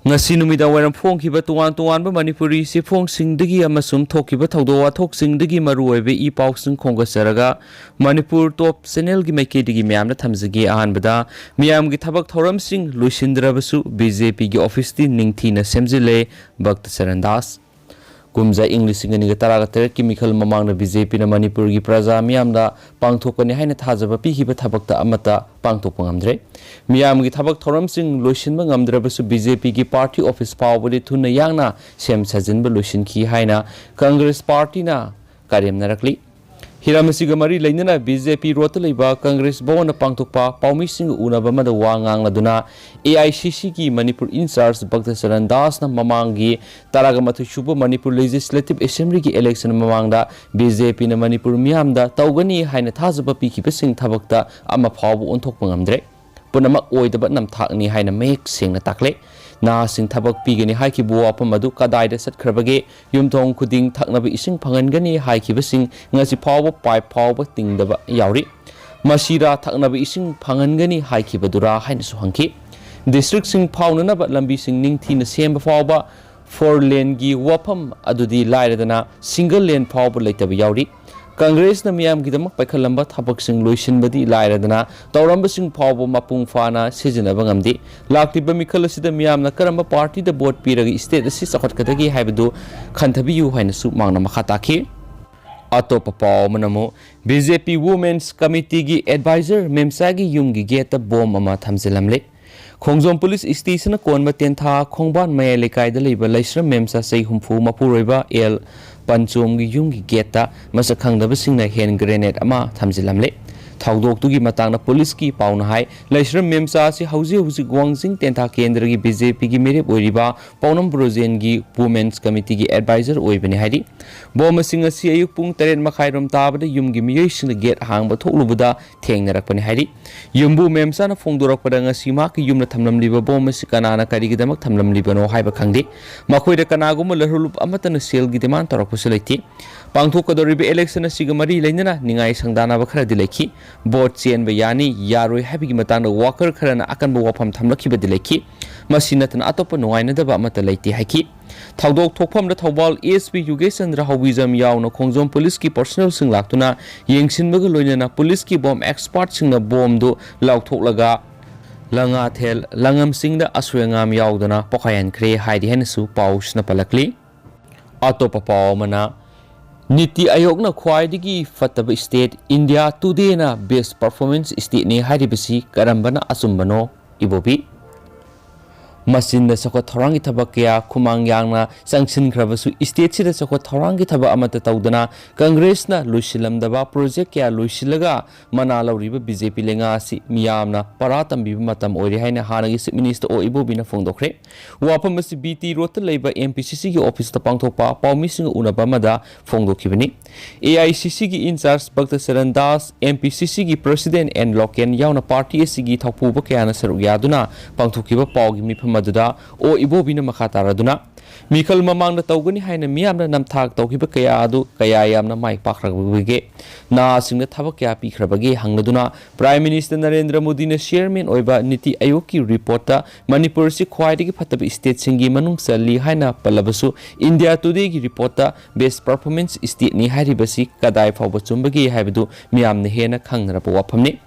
ngasi numida waram phongkiba tuan Manipuri sifongsingi amasum thokiba thawdo wathoksingi maruoibe I pausing khongasaraga Manipur top channel gi maikedi myamna thamjagi ahanbada miyam gi thabak thoramsing luisindrabasu BJP gi office ti ningthina semjile Bhakt Sarandas Kumza English ngani taraga ter chemical mamangna BJP na Manipur gi praja miyamda pangthokani haina thajaba pihiba thabakta amata pangthokpa ngamdre miyam gi thabak thoramsing loisinba ngamdrabasu BJP gi party office pawbodi thuna yangna sem sajinba loisinki haina Congress party na Karemmarakli Hiramasiga mari lainana BJP rotalaiba Congress bawna pangthokpa pawmising unaba mada wangang laduna AICC ki Manipur in charge Bhakt Sarandas na mamangi taraga mathu shuba Manipur Legislative Assembly ki election mamangda BJP na Manipur miyamda tawgani haina thajaba pikibasing thabakta ama phawbu onthokpa ngamdre punamak oidaba namthakni haina mek sengna takle na sing thabak pigani haiki buwa madu kadaida satkrabage yumthong khuding thaknaba ising phangangani haiki basing ngasi phawba pipe phawba tingdaba yauri masira thaknaba ising phangangani haiki badura haina su hangki district sing phawnanaba lambi sing ningthina semba phawba 4 lane gi wafam adudi lairadana single lane phawba leitaba yauri Congress na miyam gidamak paikhalamba thabak sing loisinbadi lairadana tawramba sing phawba mapung fana sijinaba ngamdi laktiba mikhal asida miyam na karamba party da vote piraga state asi sakhatkadagi haibadu khanthabiyu haina su mangna makha takhi atopa paw manamo BJP Women's Committee gi advisor memsagi yumgi gate bomb ama thamjilamle Khongjom Police Station konba tentha khongban maya lekai da leiba laisra memsa sei humfu mapuroiba el panchom gi yumgi geta masa khangdaba singna hand grenade ama thamjilamle thawdok tugi matangna police ki pauna hai laisra memsa si hauji gwangsing tentha kendra gi BJP gi merep oiriba paunam brojen gi Women's Committee gi advisor oibani haidi bom singa si ayuk pung 3 makhai rom tabada yumgi miyoi sing gate hangba thoklubuda thengnarakpani haidi yumbu memsa na phongdorak pada ngasi ma ki yumna thamlamliba bom si kanana karigi damak thamlamlibano haiba khangdi makhoi da kanagum lahulup amatana sel gi demand torak pusalaiti pangthokadoribe election asiga mari leinana ningai sangdana ba khara dilekhi vote chen ba yani yaroi habigi matang worker kharana akan bo wafam thamlakhi ba dilekhi masinatana atopa noaina da ba mata leiti haki thawdok thokpham da thawbal ASP Yugesan Rahawizam yauna Khongjom police ki personnel sing laktuna yengsinbaga loinana police ki bomb expert sing na bomb do lauktholaga langa thel langam sing da aswengam yaudana pokayan kre haidi hensu paus na palakli atopa pawmana Niti Ayog na khwaidigi fataba state India today na best performance state ni haribasi karambana asumbano ibobi Masin da sakot thorangi thabak kya khumang yangna sanction khrabasu state sida sakot thorangi thaba amata tawdana Congress na lusilam daba project kya lusilaga mana lawriba BJP lenga si miyamna paratam bi matam oiri haina hanagi chief minister o ibobi na phongdokre wapam si BT rota leiba MPCC gi office ta pangthokpa pawmi sing unaba mada phongdokhibani AICC gi in charge Bhakt Sarandas MPCC gi president and loken yauna party SG thakpu ba kya na saru yaduna pangthokiba pawgi mi maduda o ibobina makhataraduna mikhal mamangna tawgani haina miyamna namthak tawkiba kaya adu kaya yamna mai pakhragbege na singna thabak kya pikhrabage hangladuna Prime Minister Narendra Modi na chairman oiba Niti Ayog ki report ta Manipur si khwaidigi phatab state singi manung sali haina palabasu India Today gi report ta best performance state ni haribasi kadai phawba chumbagi haibadu miyamna hena khangrapa waphamni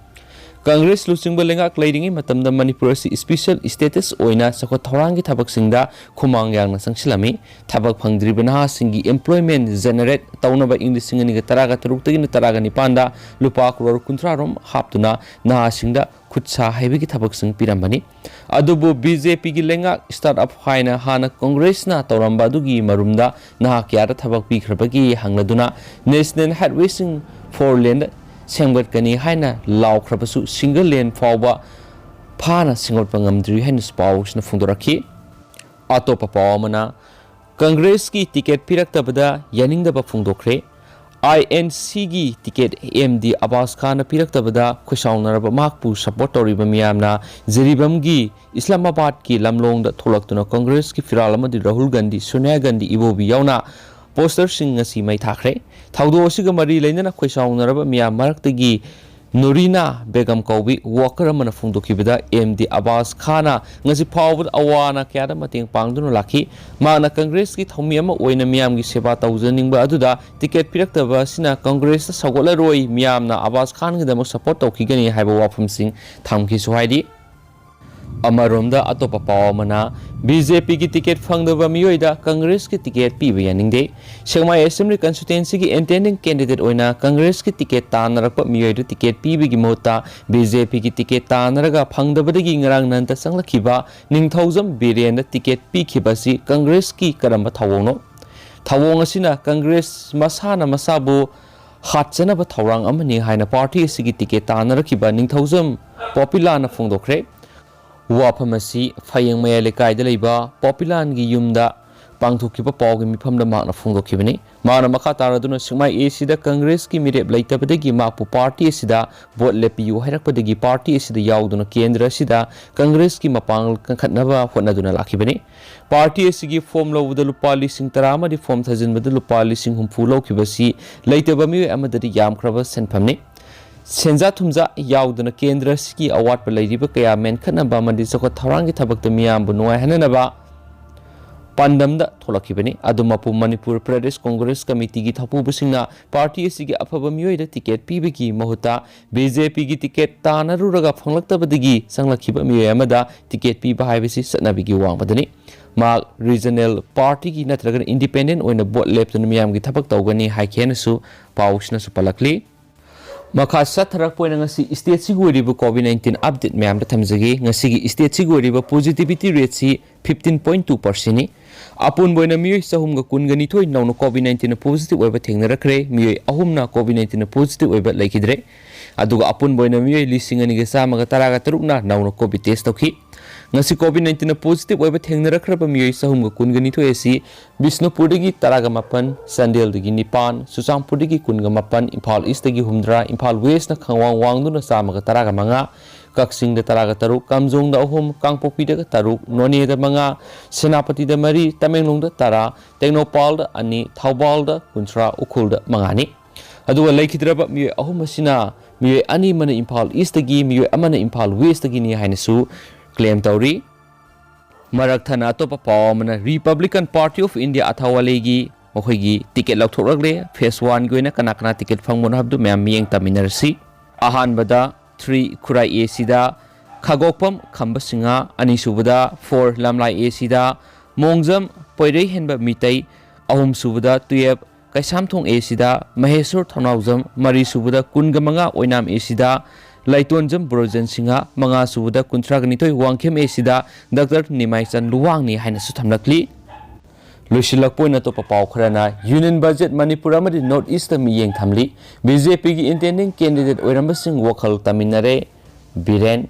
Congress lusingba lengak leidingi matamda Manipur si special status oina sakot thorangi thabak singda khumang yangna sangsilami thabak phangdribana singi employment generate tawnaba English singani taraga taruk tagina taraga nipanda lupa crore kunthra rom haptuna na singda khutsa haibigi thabak sing pirambani adubu BJP gi lengak startup haina hana Congress na tawramba dugi marumda na kyara thabak pikhrabagi hangladuna national highway sing 4 lane Sengbat kani haina law khrabasu single lane fawba phana singol pangamdri haina spouse na phungdoraki atopa pawmana Congress ki ticket piraktabada yaningdaba phungdokre INC gi ticket MD Abbas Khan piraktabada khosawnaraba makpu support toriba miyamna Jeribam gi Islamabad ki lamlong da tholaktuna Congress ki firal amadi Rahul Gandhi Sonia Gandhi ibobi yauna poster sing ngasi mai thakre thawdo siga mari leinana khoisawnaraba miyam maraktagi Nurina Begum Kobi, Walker Amana Fundukibida, MD Abbas Khana, Nazi Power Awana Kada Mating Pangdun Laki, Mana Congress Kit Homiama Wayna Miam Giseba Thousanding Baduda, Ticket Piratava Sina Congress Sagola Roy, Miamna Abbas Khan the most support of Kigani Haba from Sing, Tamki Swadi. Amaronda Atopa Pawamana, BJP ki ticket fangdaba miyoida Congress ki ticket piba yaningde. Shangmai Assembly constituency ki intending candidate oina Congress ki ticket tanarakpa miyoida ticket piba gi mota BJP ki ticket tanaraga fangdabadagi ngarang nanta sanglakhiba ningthauzam birenda ticket pikibasi Congress ki karamba thawongno. Thawong asina Congress masana masabu hatsanaba thawrang amani haina party sigi ticket tanarakhiba ningthauzam popular na phongdokre. Wapamasi, Fayang Mayalekai de Leba, Popular and Giyumda, Pangtukipa Pog, Mipamda Marna Fungo Kibini, Mana Makataraduna Sumai Acida, Congress ki Mirep later Padegi Mapu Party Sida, Bot Lepiu, Herapadegi Party Sida Yauduna Kendra Sida, Congress ki Mapang Kanava, Honaduna Lakibini, Party Sigi form low the Lupali Sing Tarama, the form Tazin with the Lupali Sing Humpulo Kibasi, later Bamu Amadadi Yam Kravas and Pamni. Senza Tumza Yaudana Kendra Ski Award Paladiba Kaya Men Kanaba Mandisoko Tarangi Tabak the Miam Bunua Hananaba Pandamda Tolakibani, Adumapu Manipur Pradesh Congress Committee Gitapu Busina, Party Sigi Apabamui the ticket PBG Mohuta, BJP ticket Tana Ruraga Panglatabadigi, Sanglakiba Muyamada, ticket P Bahivisi Sanabigi Wampadani. Mark Regional Party Natragan Independent when the board left in Miam Gitapak Togani Haikenasu, Paushna Supalakli. Makasa Tarak Point ngasi state siguribu COVID-19 update mayam da thamjagi ngasi state siguribu positivity rate 15.2% ni apun boina miyoi sahum ga kungani thoi nawno COVID-19 positive oiba thengna rakre miyoi ahumna COVID-19 positive oiba laikidre aduga apun boina miyoi lisingani ga sama ga taraga tarukna nawno COVID test tokhi ngasi COVID-19 positive oiba thengna rakraba miyoi sahum ga kungani thoi asi Bisnupurdagi taraga mapan Sandel dagi nipan Susampurdagi kunga mapan Impal East dagi humdra Impal West na khangwang wangduna sama ga taraga manga Kaksing da taraga taruk Kamjong da ahum Kangpopi da taruk None da manga Senapati da mari Tamenglong da tara Teknopal da ani Thaubal da kuntra ukul da mangani aduga laikhidraba miyoi ahum asina miyoi ani mana Impal East dagi miyoi amana Impal West dagi ni hainasu claim tawri Marathana Topa Pawamana Republican Party of India Athawalegi Mohoigi ticket Lautoragle Phase 1 Goina Kanakana ticket Fangmon Habdu Mam Mieng Taminarsi Ahan Bada 3 Kurai A Sida Kagopam Kambasinga Anisubada 4 Lamlai A Sida Mongjam Poire Henba Mitai Ahum Subada 12 Kaisamthong A Sida Mahesur Thanauzam Mari Subada Kungamanga Oinam A Sida Laitonjam Brojan Singa, Manga Suda, Kuntraganito, Wangkem Esida, Dr. Nimaisan Luangni, Hainasu Tamlakli. Lushilakpuna to Papa Krana, Union Budget Manipuramadi North Eastern Miyang Tamli, BJP intending candidate Orambasing Wakal Taminare, Biren.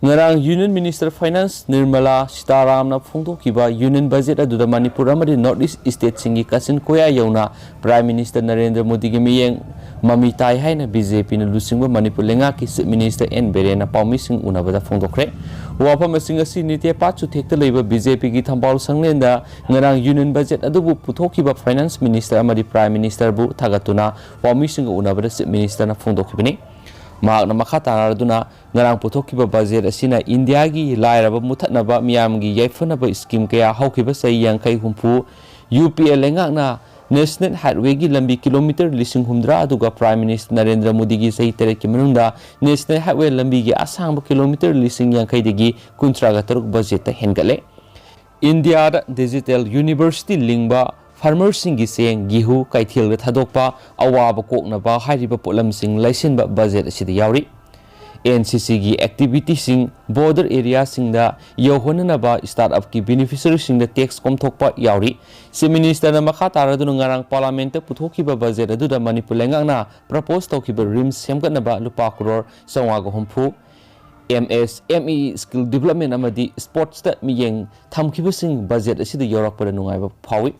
Ngarang Union Minister Finance Nirmala Sitaramna Phongto Kiba Union Budget adu da Manipuramadi North East State Singi Kasin Koya Yauna, Prime Minister Narendra Modi gi Miyang Mamitai haina BJP na lusingba Manipur lenga ki Minister N Berena Paumising unabada Phongtokre. Wapa masing asi nitya patsu thekta leiba BJP gi thambal sanglenda ngarang Union Budget adubu puthokiba Finance Minister amadi Prime Minister bu thagatuna Paumising unabada Minister na Phongtokibani. Maak na makataraduna ngarang puthokiba budget asina India gi lairaba muthatnaba miyam gi yaifanaba scheme kaya haukiba sai yangkai humpu UPL lenga na National Highway gi lambi kilometer lising humdra aduga Prime Minister Narendra Modi gi sahi tere ki manungda National Highway lambi gi asangba kilometer lising yangkai degi kuntraga taruk budget ta hengale India da Digital University lingba farmer singi seng gihu kaithil da thadokpa awaba koknaba hairiba polam sing laisinba budget asida yauri NCC gi activity sing border area sing da yohonanaba startup ki beneficiary sing da tax komthokpa yauri se minister na makha taradun ngarang parliament ta puthokiba budget adu da Manipur lengangna propose tawkiba rim semgatnaba lupa crore sawaga hompu MSME skill development amadi sports ta miyeng thamkiba sing budget asida yorakpa nungaiba phawi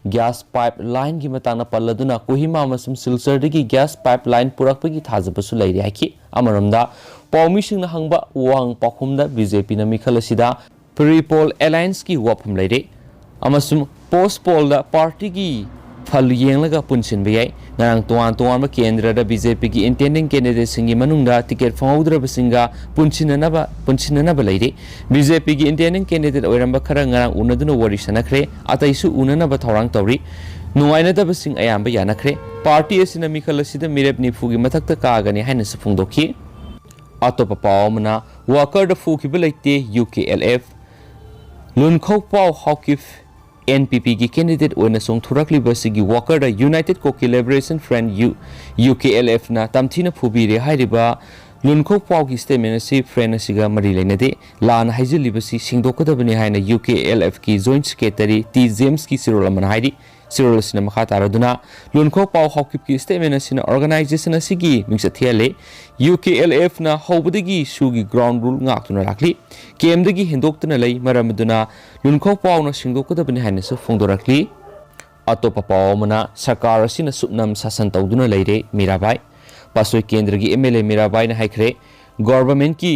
gas pipeline ki matana palladuna Kohima amasum Silchar dagi gas pipeline purakpagi thajabasu leiri haki amaramda Paumising na hangba wang pakhumda BJP na mikhalasida pre-poll alliance ki wapam leire amasum post poll da party ki फल येंगलगा पुनसिनबे याई ngarang tuan ma kendra da BJP ki intending candidate singi manungda ticket fangudra basinga punsinana ba leire BJP ki intending candidate oiramba khara ngarang unaduna wari sanakre ataisu unana ba thorang tawri nuaina da basing ayamba yanakre party asina mikhala sida mirep ni fugi mathakta kaagani haina sufungdokhi atopa pawmana worker da fuki belaite UKLF lunkhau paw hawkif NPP की candidate ओना सोंथुरकली बसिगी worker द united को-कोलैबोरेशन front UKLF ना तमथीना फुबीरे हाइरिबा लुनखो Pawgi statement से friend असिगा मरी लेनेदे लान हाइजिलिबसी सिंगदोकदबनि हाइना UKLF की जॉइंट सेक्रेटरी टी जेम्स की सिरोल मन हाइरि सिरोल सिना मखा तारदुना लुनखो पाव हॉकी की स्टेटमेंट सिना ऑर्गेनाइजेशन असिगी मिंगसा थियाले UKLF ना हौबदगी सुगी ग्राउंड रूल ngaktuna rakli केमदगी हिंदोक्तना लई मरमदुना लुनखो पावना सिंगदोकदबनि हाइना सु फोंदोरकली अतोपा पावमना सरकार असिना सुपनम शासन तौदुना लेरे मीराबाई पासोई केंद्र की MLA मीराबाई ने हाइखरे गवर्नमेंट की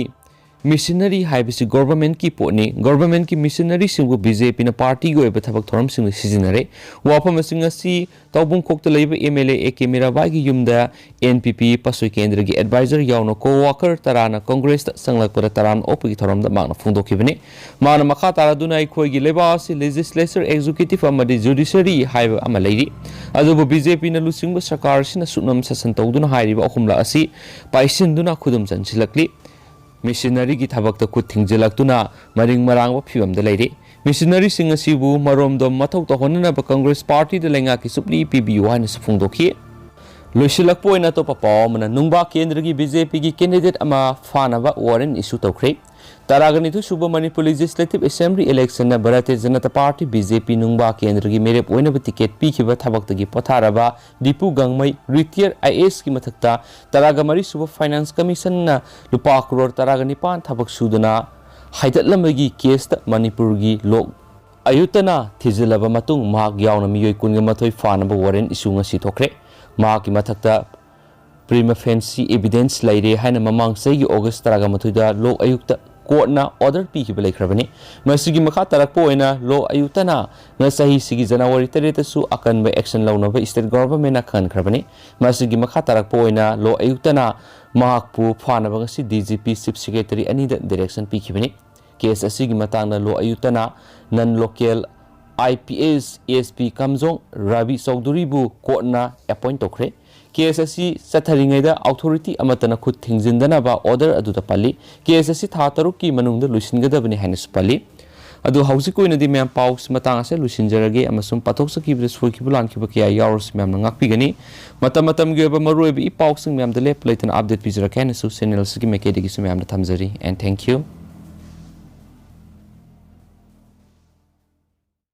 मिशनरी हाइबसी गवर्नमेंट की पोनी गवर्नमेंट की मिशनरी सिंगु BJP ना पार्टी को एबे थबक थोरम सिंगु सिजिनरे वाफम सिंग असि तौबुंग कोक्त लैब MLA AK मीराबाई की युमदा NPP पासोई केंद्र की एडवाइजर यावनो को-वर्कर तराना कांग्रेस संगलकपर तरान ओपगी थोरम द मागना फुंदोखिबने माना मखा तारादुना अखोइगी लेबासी लेजिस्लेचर एक्जीक्यूटिव अमदि जुडिशरी हाइब अमा लैरि अदुबो BJP ना लुसिंग सरकार सिना सुनम शासन तौदुना हाइरिबा अहुमला असि पाइसिनदुना खुदुम चनसिलकली मिशनरी की थबक खुद थिंगजलक्तुना मरिंग मरांग फिवम लेरे मिशनरी सिंह असिबु मरोमदो मथौ तहोननब कांग्रेस पार्टी द लेंगा की सुप्ली पीबीयू हाइन सुफुंगदोखि लोइसिलकपोइना तो पावमना नुंगबा केंद्र की BJP की कैंडिडेट अमा phanaba warrant इशू तौख्रे तरागनिथु सुब मणिपुर लेजिस्लेटिव असेंबली इलेक्शन न भारतीय जनता पार्टी BJP नुंगबा केंद्र की मेरेप ओइनब टिकेट पीखिबा थबक्तगी पोथारबा दीपू गंगमई रिटियर IAS की मथक्ता तरागमरी सुब फाइनेंस कमीशन न लुपा करोड़ तरागनिपान थबक सुदना हाइदलमगी केस मणिपुर की लोक अयुतना थिजिलब मतुंग माग यावना मियोय कुनग मथोय phanaba warrant इशू ngasi थोख्रे माग की मथक्ता prima facie evidence लेरे हाइना ममांग सही अगस्त तरागा मथुदा लोक आयुक्त कोर्टना ऑर्डर पीखिबा लेखरबनी मसिगी मखा तरकपो ओइना लो आयुक्तना नसही सिगी जनवरी 3 सु अकनब एक्शन लौनब स्टेट गवर्नमेंट ना खनखरबनी मसिगी मखा तरकपो ओइना लो आयुक्तना माकपु phanaba ngasi DGP chief secretary अनी डायरेक्शन पीखिबनी केस असिगी मतांगना लो आयुक्तना नन local IPS ASP Kamjong Ravi Chaudhurybु कोर्टना अपॉइंट तोखरे केस असी चथरिङैदा अथॉरिटी अमतना खुद थिंजिन्दनबा ऑर्डर अदुदा पल्ली केस असी था तरुक की मनुंगदा लुसिनगदबनि हाइनस पल्ली अदु हौजिक ओइनदि मैम पाउस मतांगसे लुसिनजरगे अमसुम पाथोकसकिबदे सोइकिबु लानकिबु किया यावरस ma'am ngakpigani matam gi oba maruibi pausing ma'am द लेप लेतन अपडेट पिजरके नसु चैनल सिगी मेकेदिगी मैम द थमजरी एंड थैंक यू